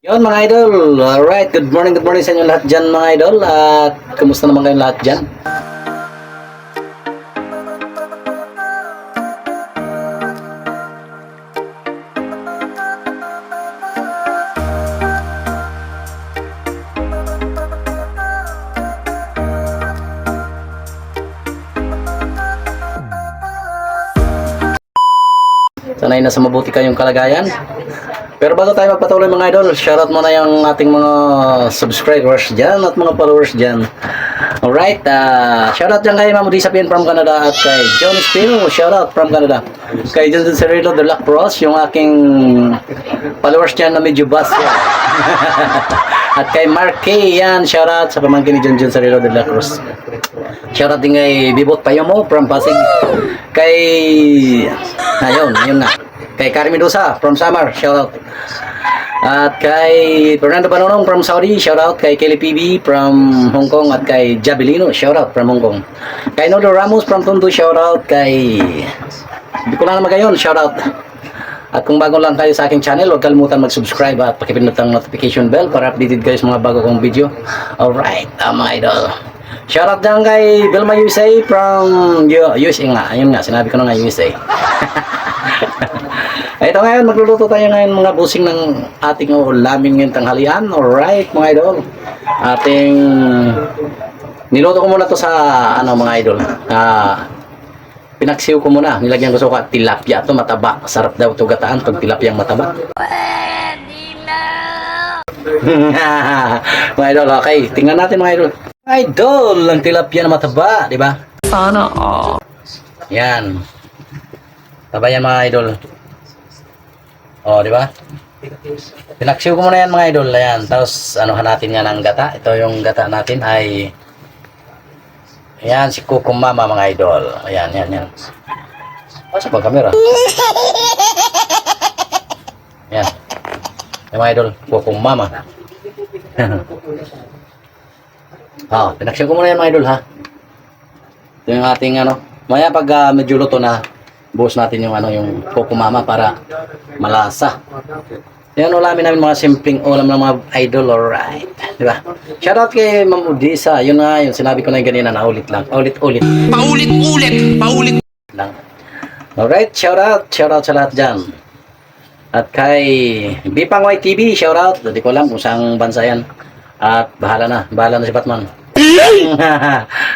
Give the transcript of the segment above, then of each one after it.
Yun mga idol, alright, good morning sa inyo lahat dyan mga idol. At kumusta naman kayong lahat dyan? Sanay na sa mabuti kayong kalagayan. Pero bago tayo magpatuloy mga idol, shoutout muna yung ating mga subscribers dyan at mga followers dyan. Alright, shoutout dyan kay Ma'am Risa Pien from Canada at kay John Spino, shoutout from Canada. Kay John Cerrillo de la Cruz, yung aking followers dyan na medyo bass yan. At kay Mark K, yan, shoutout sa pamangkin ni John Cerrillo de la Cruz. Shoutout din kay Bibot Payomo from Pasig. Kay, yun nga. Kay Carmen Dosa from Samar, shoutout. At kay Fernando Panonong from Saudi, shoutout. Kay Kelly PB from Hong Kong at kay Jabilino, shoutout from Hong Kong. Kay Nodo Ramos from Tondo, shoutout. Kay Bicolana Magayon, shoutout. At kung bago lang kayo sa aking channel, huwag kalimutan mag-subscribe at pakipindot ang notification bell para updated kayo sa mga bago kong video. Alright, mga idol. Shoutout dyan kay Vilma USA from USA nga. Ayun nga, sinabi ko na nga USA. Ito ngayon, magluluto tayo ngayon mga busing ng ating ulamin ngayong tanghalian. Alright mga idol. Ating niluto ko muna to sa mga idol. Pinaksiw ko muna. Nilagyan ko sa tilapia to, mataba. Sarap daw to gataan pag tilapiyang mataba. Mga idol, okay. Tingnan natin mga idol. Idol, ang tilapia na mataba, di ba? Sana all. Yan. Taba yan mga idol. Oh, di ba? Pinaksiw ko muna yan mga idol. Ayan. Tapos anuhan natin yan ang gata. Ito yung gata natin ay ayan, si Kukum Mama mga idol. Ayan, yan. Asa pa camera? Ayan. Yung mga idol, Kukum Mama. Pinaksiw ko muna yan mga idol ha. Ito yung ating maya pag medyo luto na, buhos natin yung yung Kukum Mama para malasa. Yan ulamin namin mga simpleng ulam ng mga idol, alright. Di ba? Shoutout kay Ma'am Udisa. Yun nga, yung sinabi ko na yung ganina na ulit lang. Paulit-ulit. Paulit lang. Alright, shoutout sa lahat dyan. At kay Bipang YTV, shoutout. Hindi ko alam kung saang bansa yan. At bahala na si Batman.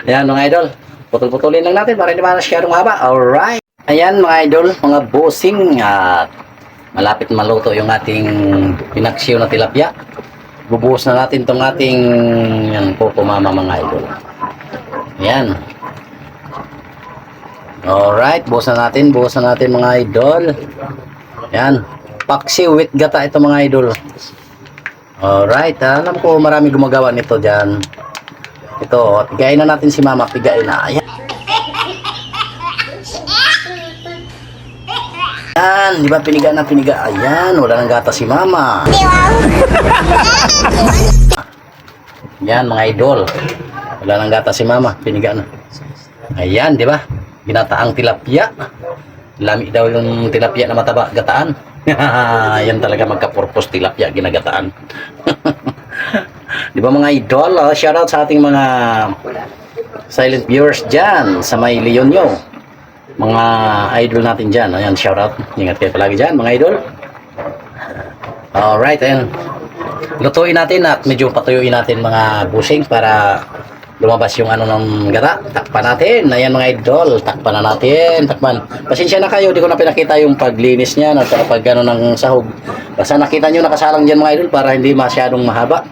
Ayan mga idol. Putol-putulin lang natin para hindi masyadong haba. Alright. Ayan mga idol, mga busing at malapit maluto yung ating pinaksiw na tilapia. Bubuhos na natin tong ating Kukum Mama mga idol. Ayan. Alright, buhos na natin mga idol. Ayan. Paksiw with gata ito mga idol. Alright, alam ko marami gumagawa nito dyan. Ito, pigain na natin si Mama, pigain na. Ayan. Ayan, di ba piniga na piniga? Ayan, wala nang gata si Mama. Ayan mga idol. Wala nang gata si Mama, piniga na. Ayan, di ba? Ginataang tilapia. Lami daw yung tilapia na mataba, gataan. Ayan talaga magka-purpose tilapia ginagataan. Di ba mga idol? Shoutout sa ating mga silent viewers dyan sa may Leon nyo. Mga idol natin dyan. Ayan, shoutout. Ingat kayo palagi dyan, mga idol. Alright, ayan. Lutuin natin at medyo patuyuin natin mga busing para lumabas yung ng gata. Takpan natin. Ayan mga idol. Takpan na natin. Takpan. Pasensya na kayo. Di ko na pinakita yung paglinis niya at pag ng sahog. Basta nakita nyo nakasalang dyan mga idol para hindi masyadong mahaba.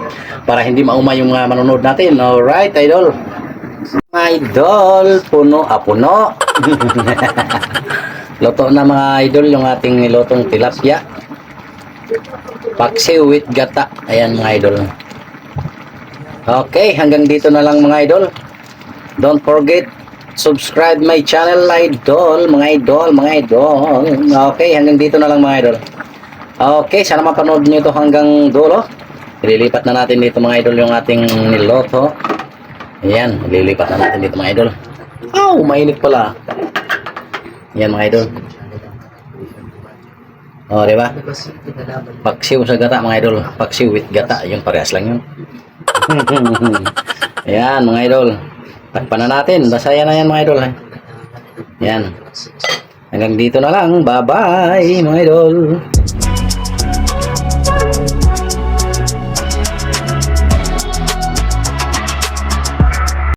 Para hindi maumay yung mga manonood natin. Alright, idol. Idol, puno. Luto na mga idol yung ating nilutong tilapia. Paksiw with gata. Ayan mga idol. Okay, hanggang dito na lang mga idol. Don't forget subscribe my channel idol, mga idol. Okay, hanggang dito na lang mga idol. Okay, sana mapanood niyo ito hanggang dulo. Ililipat na natin dito mga idol yung ating niloto. Ayan, lilipat na natin dito mga idol. Mainit pala. Ayan mga idol. O, di ba? Paksiw sa gata, mga idol. Paksiw with gata. Yung parehas lang yun. Ayan, mga idol. Takpan na natin. Basaya na yan, mga idol. Ayan. Hanggang dito na lang. Bye-bye, mga idol.